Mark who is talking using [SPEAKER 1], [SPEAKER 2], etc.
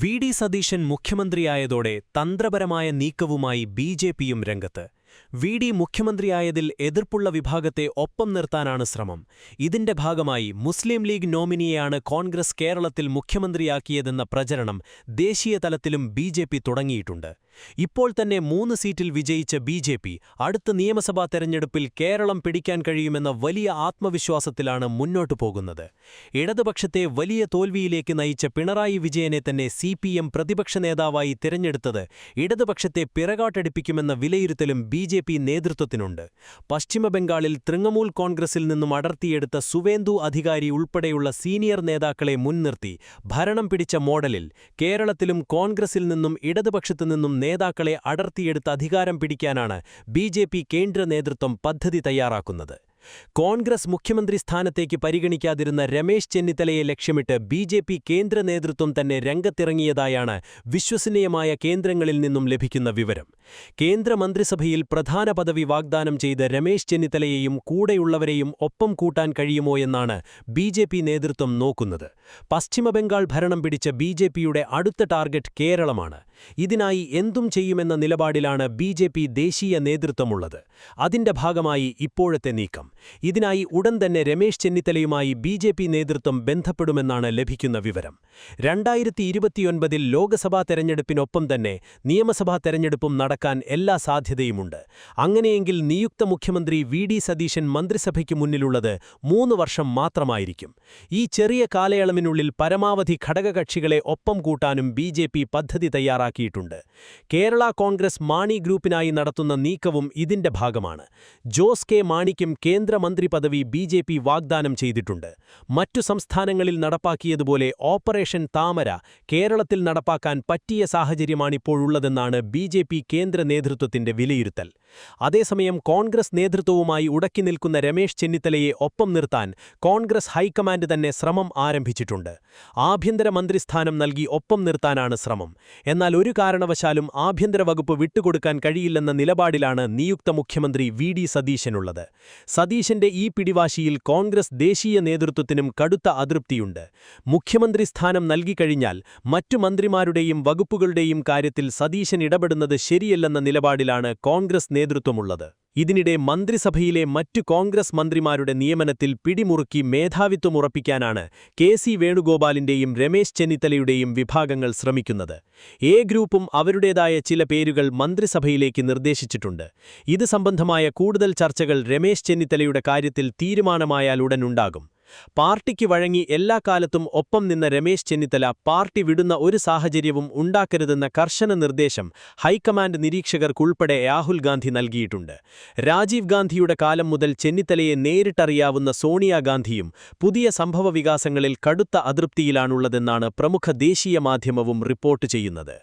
[SPEAKER 1] VD. Satheesan മുഖ്യമന്ത്രിയായതോടെ തന്ത്രപരമായ നീക്കവുമായി ബി.ജെ.പിയും രംഗത്ത്. VD. മുഖ്യമന്ത്രിയായതിൽ എതിർപ്പുള്ള വിഭാഗത്തെ ഒപ്പം നിർത്താനാണ് ശ്രമം. ഇതിന്റെ ഭാഗമായി മുസ്ലിം ലീഗ് നോമിനിയെയാണ് കോൺഗ്രസ് കേരളത്തിൽ മുഖ്യമന്ത്രിയാക്കിയതെന്ന പ്രചരണം ദേശീയ തലത്തിലും ബി.ജെ.പി തുടങ്ങിയിട്ടുണ്ട്. ഇപ്പോൾ തന്നെ 3 സീറ്റിൽ വിജയിച്ച ബി.ജെ.പി അടുത്ത നിയമസഭാ തെരഞ്ഞെടുപ്പിൽ കേരളം പിടിക്കാൻ കഴിയുമെന്ന വലിയ ആത്മവിശ്വാസത്തിലാണ് മുന്നോട്ടു പോകുന്നത്. ഇടതുപക്ഷത്തെ വലിയ തോൽവിയിലേക്ക് നയിച്ച പിണറായി വിജയനെ തന്നെ സി.പി.എം പ്രതിപക്ഷ നേതാവായി തിരഞ്ഞെടുത്തത് ഇടതുപക്ഷത്തെ പിറകോട്ടടിപ്പിക്കുമെന്ന വിലയിരുത്തലും ബി.ജെ.പി നേതൃത്വത്തിനുണ്ട്. പശ്ചിമബംഗാളിൽ തൃണമൂൽ കോൺഗ്രസിൽ നിന്നും അടർത്തിയെടുത്ത സുവേന്ദു അധികാരി ഉൾപ്പെടെയുള്ള സീനിയർ നേതാക്കളെ മുൻനിർത്തി ഭരണം പിടിച്ച മോഡലിൽ കേരളത്തിലും കോൺഗ്രസിൽ നിന്നും ഇടതുപക്ഷത്തുനിന്നും നേതാക്കളെ അടർത്തിയെടുത്ത് അധികാരം പിടിക്കാനാണ് ബി.ജെ.പി കേന്ദ്ര നേതൃത്വം പദ്ധതി തയ്യാറാക്കുന്നത്. കോൺഗ്രസ് മുഖ്യമന്ത്രി സ്ഥാനത്തേക്ക് പരിഗണിക്കാതിരുന്ന രമേശ് ചെന്നിത്തലയെ ലക്ഷ്യമിട്ട് ബി.ജെ.പി കേന്ദ്ര നേതൃത്വം തന്നെ രംഗത്തിറങ്ങിയതായാണ് വിശ്വസനീയമായ കേന്ദ്രങ്ങളിൽ നിന്നും ലഭിക്കുന്ന വിവരം. കേന്ദ്രമന്ത്രിസഭയിൽ പ്രധാന പദവി വാഗ്ദാനം ചെയ്ത രമേശ് ചെന്നിത്തലയെയും കൂടെയുള്ളവരെയും ഒപ്പം കൂട്ടാൻ കഴിയുമോ എന്നാണ് ബി.ജെ.പി നേതൃത്വം നോക്കുന്നത്. പശ്ചിമബംഗാൾ ഭരണം പിടിച്ച ബി.ജെ.പിയുടെ അടുത്ത ടാർഗറ്റ് കേരളമാണ്. ഇതിനായി എന്തും ചെയ്യുമെന്ന നിലപാടിലാണ് ബി.ജെ.പി ദേശീയ നേതൃത്വമുള്ളത്. അതിന്റെ ഭാഗമായി ഇപ്പോഴത്തെ നീക്കം. ഇതിനായി ഉടൻ തന്നെ രമേശ് ചെന്നിത്തലയുമായി ബി.ജെ.പി നേതൃത്വം ബന്ധപ്പെടുമെന്നാണ് ലഭിക്കുന്ന വിവരം. 2029 ലോക്സഭാ തെരഞ്ഞെടുപ്പിനൊപ്പം തന്നെ നിയമസഭാ തെരഞ്ഞെടുപ്പും നടക്കാൻ എല്ലാ സാധ്യതയുമുണ്ട്. അങ്ങനെയെങ്കിൽ നിയുക്ത മുഖ്യമന്ത്രി വി.ഡി. സതീശൻ മന്ത്രിസഭയ്ക്ക് മുന്നിലുള്ളത് 3 വർഷം മാത്രമായിരിക്കും. ഈ ചെറിയ കാലയളവിനുള്ളിൽ പരമാവധി ഘടകകക്ഷികളെ ഒപ്പം കൂട്ടാനും ബി.ജെ.പി പദ്ധതി തയ്യാറാക്കിയിട്ടുണ്ട്. കേരള കോൺഗ്രസ് മാണി ഗ്രൂപ്പിനായി നടത്തുന്ന നീക്കവും ഇതിന്റെ ഭാഗമാണ്. ജോസ് കെ മാണിക്കും കേന്ദ്രമന്ത്രി പദവി ബി.ജെ.പി വാഗ്ദാനം ചെയ്തിട്ടുണ്ട്. മറ്റു സംസ്ഥാനങ്ങളിൽ നടപ്പാക്കിയതുപോലെ ഓപ്പറേഷൻ താമര കേരളത്തിൽ നടപ്പാക്കാൻ പറ്റിയ സാഹചര്യമാണിപ്പോഴുള്ളതെന്നാണ് ബി.ജെ.പി കേന്ദ്ര നേതൃത്വത്തിന്റെ വിലയിരുത്തൽ. അതേസമയം കോൺഗ്രസ് നേതൃത്വവുമായി ഉടക്കി നിൽക്കുന്ന രമേശ് ചെന്നിത്തലയെ ഒപ്പം നിർത്താൻ കോൺഗ്രസ് ഹൈക്കമാൻഡ് തന്നെ ശ്രമം ആരംഭിച്ചിട്ടുണ്ട്. ആഭ്യന്തര മന്ത്രിസ്ഥാനം നൽകി ഒപ്പം നിർത്താനാണ് ശ്രമം. എന്നാൽ ഒരു കാരണവശാലും ആഭ്യന്തര വകുപ്പ് വിട്ടുകൊടുക്കാൻ കഴിയില്ലെന്ന നിലപാടിലാണ് നിയുക്ത മുഖ്യമന്ത്രി വി.ഡി. സതീശനുള്ളത്. സതീശന്റെ ഈ പിടിവാശിയിൽ കോൺഗ്രസ് ദേശീയ നേതൃത്വത്തിനും കടുത്ത അതൃപ്തിയുണ്ട്. മുഖ്യമന്ത്രി സ്ഥാനം നൽകിക്കഴിഞ്ഞാൽ മറ്റു മന്ത്രിമാരുടെയും വകുപ്പുകളുടെയും കാര്യത്തിൽ സതീശൻ ഇടപെടുന്നത് ശരിയല്ലെന്ന നിലപാടിലാണ് കോൺഗ്രസ് നേതൃത്വമുള്ളത്. ഇതിനിടെ മന്ത്രിസഭയിലെ മറ്റു കോൺഗ്രസ് മന്ത്രിമാരുടെ നിയമനത്തിൽ പിടിമുറുക്കി മേധാവിത്വമുറപ്പിക്കാനാണ് കെ.സി. വേണുഗോപാലിന്റെയും രമേശ് ചെന്നിത്തലയുടെയും വിഭാഗങ്ങൾ ശ്രമിക്കുന്നത്. എ ഗ്രൂപ്പും അവരുടേതായ ചില പേരുകൾ മന്ത്രിസഭയിലേക്ക് നിർദ്ദേശിച്ചിട്ടുണ്ട്. ഇത് സംബന്ധമായ കൂടുതൽ ചർച്ചകൾ രമേശ് ചെന്നിത്തലയുടെ കാര്യത്തിൽ തീരുമാനമായാൽ ഉടനുണ്ടാകും. പാർട്ടിക്ക് വഴങ്ങി എല്ലാ കാലത്തും ഒപ്പം നിന്ന രമേശ് ചെന്നിത്തല പാർട്ടി വിടുന്ന ഒരു സാഹചര്യവും ഉണ്ടാക്കരുതെന്ന കർശന നിർദ്ദേശം ഹൈക്കമാൻഡ് നിരീക്ഷകർക്കുൾപ്പെടെ രാഹുൽ ഗാന്ധി നൽകിയിട്ടുണ്ട്. രാജീവ് ഗാന്ധിയുടെ കാലം മുതൽ ചെന്നിത്തലയെ നേരിട്ടറിയാവുന്ന സോണിയാഗാന്ധിയും പുതിയ സംഭവവികാസങ്ങളിൽ കടുത്ത അതൃപ്തിയിലാണുള്ളതെന്നാണ് പ്രമുഖ ദേശീയ മാധ്യമവും റിപ്പോർട്ട് ചെയ്യുന്നത്.